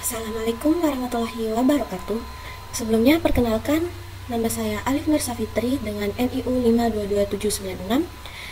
Assalamualaikum warahmatullahi wabarakatuh. Sebelumnya perkenalkan, nama saya Alif Nur Safitri dengan NIU 522796.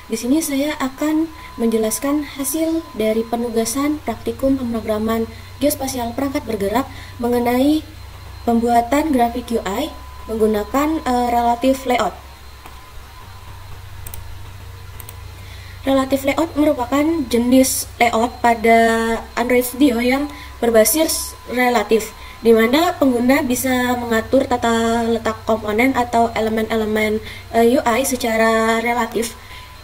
Di sini saya akan menjelaskan hasil dari penugasan praktikum pemrograman geospasial perangkat bergerak mengenai pembuatan grafik UI menggunakan relative layout. Relative layout merupakan jenis layout pada Android Studio yang berbasis relatif, di mana pengguna bisa mengatur tata letak komponen atau elemen-elemen UI secara relatif.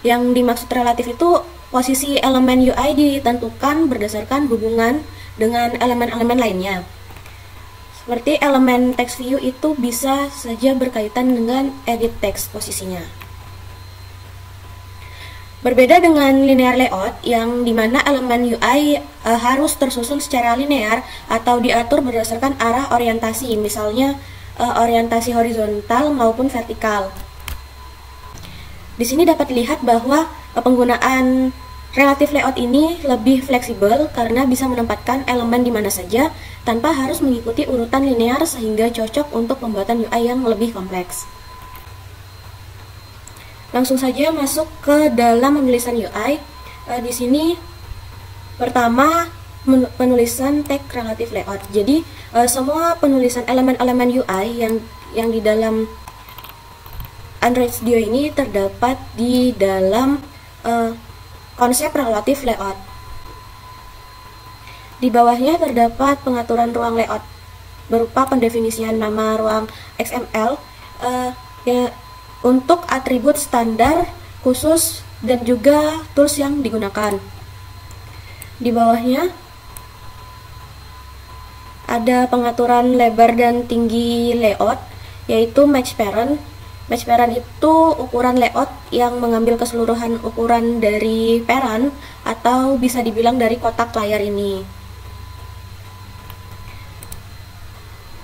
Yang dimaksud relatif itu posisi elemen UI ditentukan berdasarkan hubungan dengan elemen-elemen lainnya. Seperti elemen text view itu bisa saja berkaitan dengan edit text posisinya. Berbeda dengan linear layout yang dimana elemen UI harus tersusun secara linear atau diatur berdasarkan arah orientasi, misalnya orientasi horizontal maupun vertikal. Di sini dapat dilihat bahwa penggunaan relative layout ini lebih fleksibel karena bisa menempatkan elemen di mana saja tanpa harus mengikuti urutan linear sehingga cocok untuk pembuatan UI yang lebih kompleks. Langsung saja masuk ke dalam penulisan UI. Di sini pertama penulisan tag relative layout. Jadi semua penulisan elemen-elemen UI yang di dalam Android Studio ini terdapat di dalam konsep relative layout. Di bawahnya terdapat pengaturan ruang layout berupa pendefinisian nama ruang XML untuk atribut standar khusus dan juga tools yang digunakan. Di bawahnya ada pengaturan lebar dan tinggi layout, yaitu match parent. Match parent itu ukuran layout yang mengambil keseluruhan ukuran dari parent atau bisa dibilang dari kotak layar ini.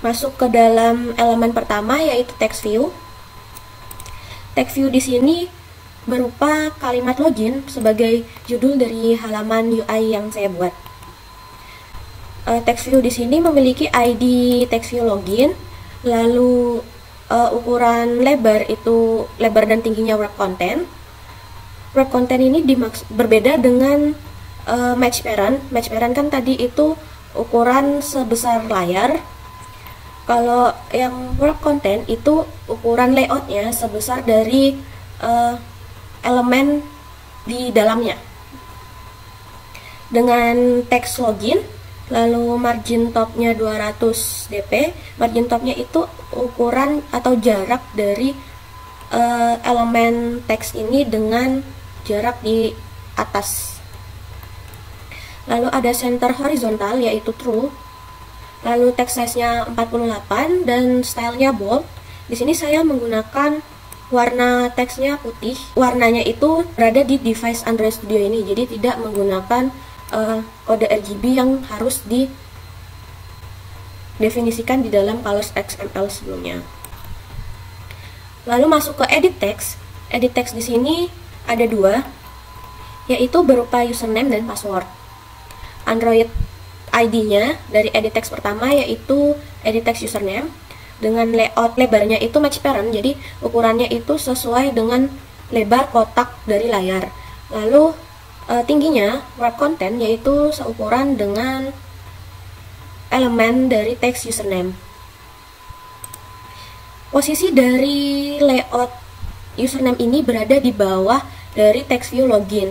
Masuk ke dalam elemen pertama, yaitu text view. Text view di sini berupa kalimat login sebagai judul dari halaman UI yang saya buat. Text view di sini memiliki ID text view login, lalu ukuran lebar itu lebar dan tingginya wrap content. Wrap content ini berbeda dengan match parent. Match parent kan tadi itu ukuran sebesar layar. Kalau yang wrap content itu ukuran layoutnya sebesar dari elemen di dalamnya. Dengan text login, lalu margin topnya 200 dp. Margin topnya itu ukuran atau jarak dari elemen teks ini dengan jarak di atas. Lalu ada center horizontal, yaitu true. Lalu text size-nya 48 dan stylenya bold. Di sini saya menggunakan warna teksnya putih. Warnanya itu berada di device Android Studio ini, jadi tidak menggunakan kode RGB yang harus didefinisikan di dalam Colors XML sebelumnya. Lalu masuk ke edit text. Edit text di sini ada dua, yaitu berupa username dan password. Android ID-nya dari edit text pertama yaitu edit text username, dengan layout lebarnya itu match parent, jadi ukurannya itu sesuai dengan lebar kotak dari layar. Lalu tingginya wrap content, yaitu seukuran dengan elemen dari text username. Posisi dari layout username ini berada di bawah dari text view login,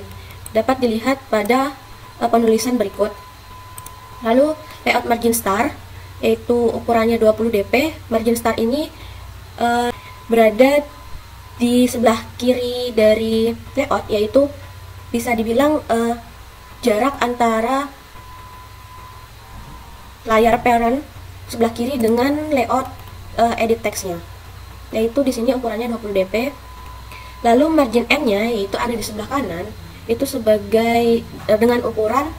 dapat dilihat pada penulisan berikut. Lalu layout margin star, yaitu ukurannya 20 dp. Margin star ini berada di sebelah kiri dari layout, yaitu bisa dibilang jarak antara layar parent sebelah kiri dengan layout edit textnya, yaitu di sini ukurannya 20 dp. Lalu margin n-nya, yaitu ada di sebelah kanan, itu sebagai dengan ukuran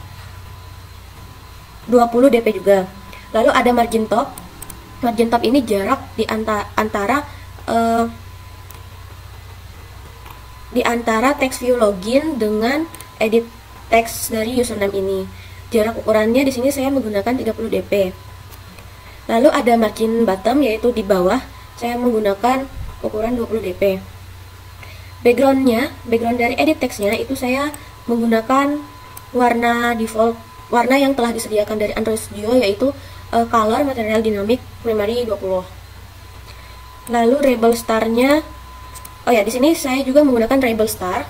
20 dp juga. Lalu ada margin top. Margin top ini jarak di antara text view login dengan edit text dari username ini. jarak ukurannya di sini saya menggunakan 30 dp. Lalu ada margin bottom, yaitu di bawah saya menggunakan ukuran 20 dp. Background dari edit text-nya itu saya menggunakan warna default, warna yang telah disediakan dari Android Studio, yaitu color material dynamic primary 20. Lalu label star-nya, di sini saya juga menggunakan label star,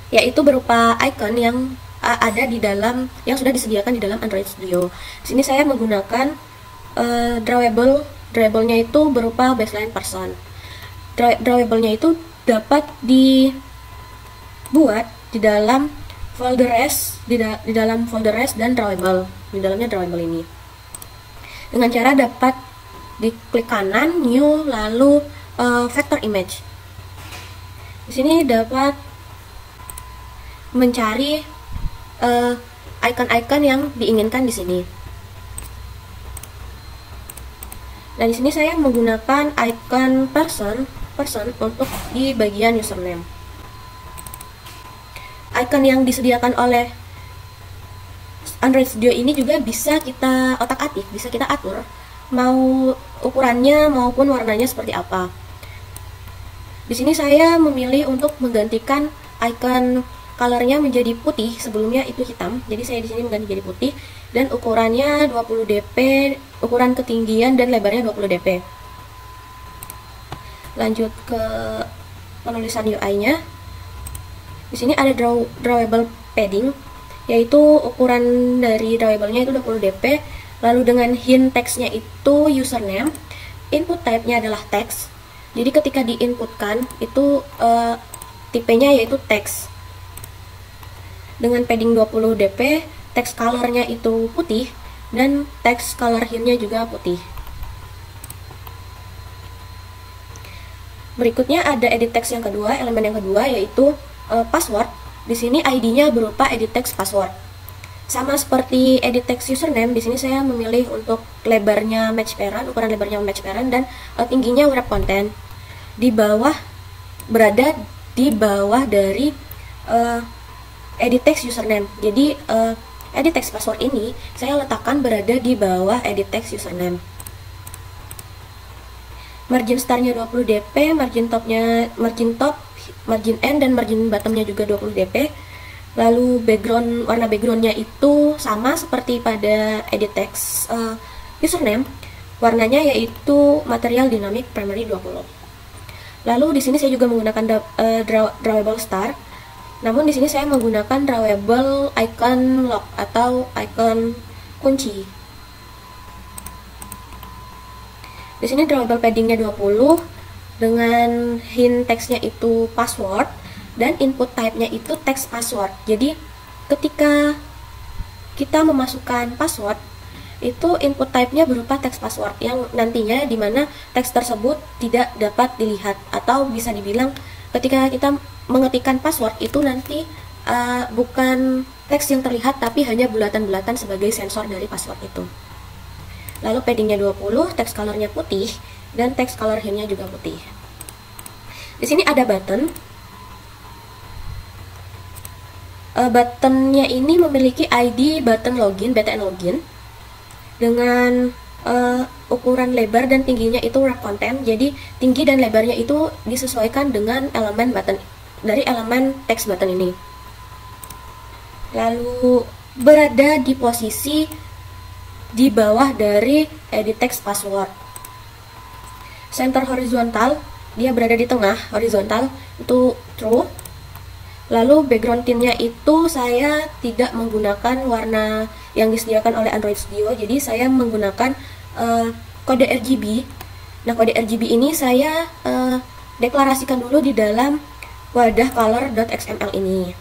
yaitu berupa icon yang ada di dalam, yang sudah disediakan di dalam Android Studio. Di sini saya menggunakan drawable-nya itu berupa baseline person. Drawable-nya itu dapat dibuat di dalam folder res, di dalam folder res dan drawable. Di dalamnya drawable ini. Dengan cara dapat diklik kanan, new, lalu vector image. Di sini dapat mencari icon-icon yang diinginkan di sini. Nah, di sini saya menggunakan icon person untuk di bagian username. Icon yang disediakan oleh Android Studio ini juga bisa kita otak-atik, bisa kita atur mau ukurannya maupun warnanya seperti apa. Di sini saya memilih untuk menggantikan icon colornya menjadi putih, sebelumnya itu hitam. Jadi saya di sini mengganti jadi putih dan ukurannya 20 dp, ukuran ketinggian dan lebarnya 20 dp. Lanjut ke penulisan UI-nya. Di sini ada drawable padding, yaitu ukuran dari drawable-nya itu 20 dp. Lalu dengan hint text-nya itu username, input type-nya adalah text. Jadi ketika diinputkan itu tipenya yaitu text. Dengan padding 20 dp, text color-nya itu putih dan text color hint-nya juga putih. Berikutnya ada edit text yang kedua, elemen yang kedua yaitu password. Di sini ID-nya berupa edit text password. Sama seperti edit text username, di sini saya memilih untuk lebarnya match parent, ukuran lebarnya match parent dan tingginya wrap content. Di bawah, berada di bawah dari edit text username. Jadi edit text password ini saya letakkan berada di bawah edit text username. Margin startnya 20 dp, margin top, margin end dan margin bottomnya juga 20 dp. Lalu warna backgroundnya itu sama seperti pada edit text username, warnanya yaitu material dynamic primary 20. Lalu di sini saya juga menggunakan drawable star, namun di sini saya menggunakan drawable icon lock atau icon kunci. Di sini drawable paddingnya 20 dengan hint textnya itu password dan input type-nya itu text password. Jadi ketika kita memasukkan password itu input type-nya berupa text password yang nantinya dimana teks tersebut tidak dapat dilihat, atau bisa dibilang ketika kita mengetikkan password itu nanti bukan teks yang terlihat tapi hanya bulatan-bulatan sebagai sensor dari password itu. Lalu paddingnya 20, text colornya putih, dan text color hint-nya juga putih. Di sini ada button. Buttonnya ini memiliki ID button login, BTN login, dengan ukuran lebar dan tingginya itu wrap content. Jadi tinggi dan lebarnya itu disesuaikan dengan elemen button, dari elemen text button ini. Lalu berada di posisi di bawah dari edit text password. Center horizontal, dia berada di tengah, horizontal itu true. Lalu background tint-nya itu saya tidak menggunakan warna yang disediakan oleh Android Studio, jadi saya menggunakan kode RGB. Nah, kode RGB ini saya deklarasikan dulu di dalam wadah color.xml ini.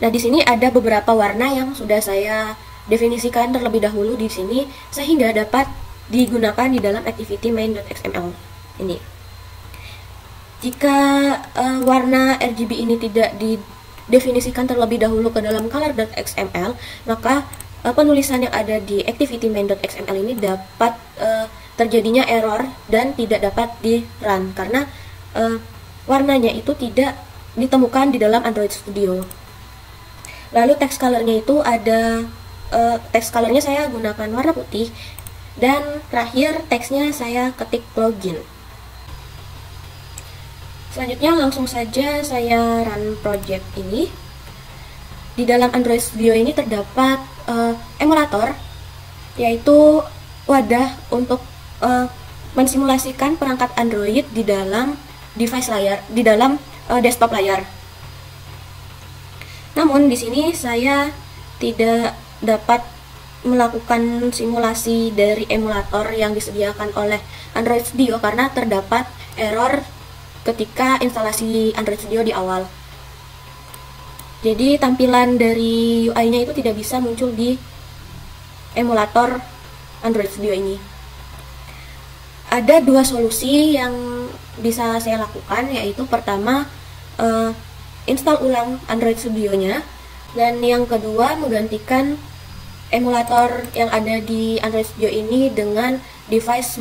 Nah, di sini ada beberapa warna yang sudah saya definisikan terlebih dahulu di sini sehingga dapat digunakan di dalam activity main.xml ini. Jika warna RGB ini tidak didefinisikan terlebih dahulu ke dalam color.xml, maka penulisan yang ada di activity main.xml ini dapat terjadinya error dan tidak dapat di run karena warnanya itu tidak ditemukan di dalam Android Studio. Lalu text colornya itu ada text colornya saya gunakan warna putih, dan terakhir teksnya saya ketik login. Selanjutnya langsung saja saya run project ini. Di dalam Android Studio ini terdapat emulator, yaitu wadah untuk mensimulasikan perangkat Android di dalam device layar, di dalam desktop layar. Namun di sini saya tidak dapat melakukan simulasi dari emulator yang disediakan oleh Android Studio karena terdapat error ketika instalasi Android Studio di awal. Jadi tampilan dari UI-nya itu tidak bisa muncul di emulator Android Studio ini. Ada dua solusi yang bisa saya lakukan, yaitu pertama install ulang Android Studio-nya, dan yang kedua menggantikan emulator yang ada di Android Studio ini dengan device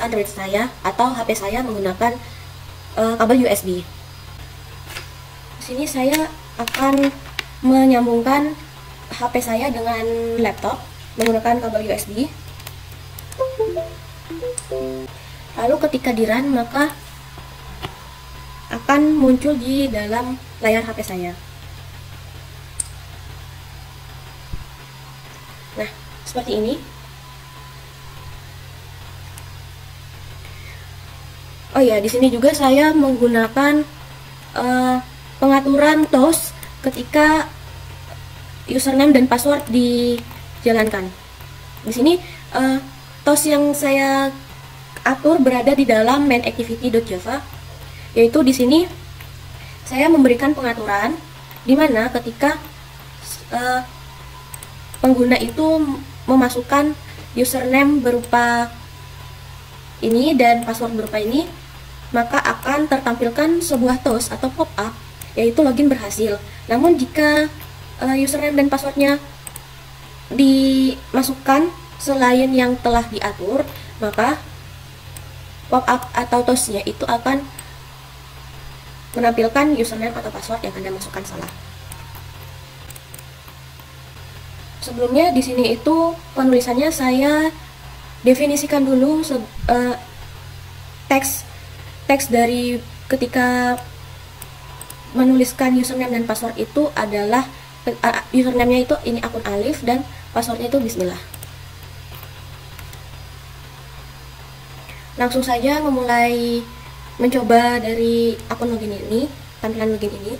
Android saya atau HP saya menggunakan kabel USB. Di sini saya akan menyambungkan HP saya dengan laptop menggunakan kabel USB. Lalu ketika di run, maka akan muncul di dalam layar HP saya. Nah, seperti ini. Oh ya, di sini juga saya menggunakan pengaturan TOS ketika username dan password dijalankan. Di sini TOS yang saya atur berada di dalam main activity.java, yaitu di sini saya memberikan pengaturan di mana ketika pengguna itu memasukkan username berupa ini dan password berupa ini, maka akan tertampilkan sebuah TOS atau pop-up, yaitu login berhasil. Namun jika username dan passwordnya dimasukkan selain yang telah diatur, maka pop-up atau TOS-nya itu akan menampilkan username atau password yang Anda masukkan salah. Sebelumnya di sini itu penulisannya saya definisikan dulu teks dari ketika menuliskan username dan password itu adalah username-nya itu ini akun Alif dan passwordnya itu Bismillah. Langsung saja memulai mencoba dari akun login ini, tampilan login ini.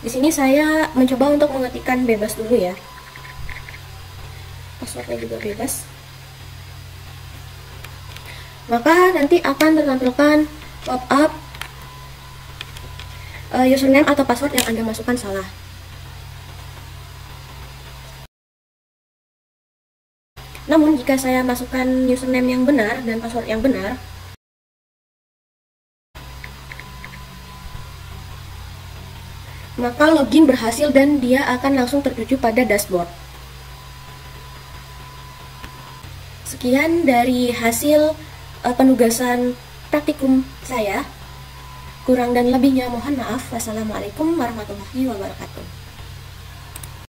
Di sini saya mencoba untuk mengetikkan bebas dulu ya. Passwordnya juga bebas. Maka nanti akan tertampilkan pop-up username atau password yang Anda masukkan salah. Namun jika saya masukkan username yang benar dan password yang benar, maka login berhasil dan dia akan langsung tertuju pada dashboard. Sekian dari hasil penugasan praktikum saya. Kurang dan lebihnya mohon maaf. Wassalamualaikum warahmatullahi wabarakatuh.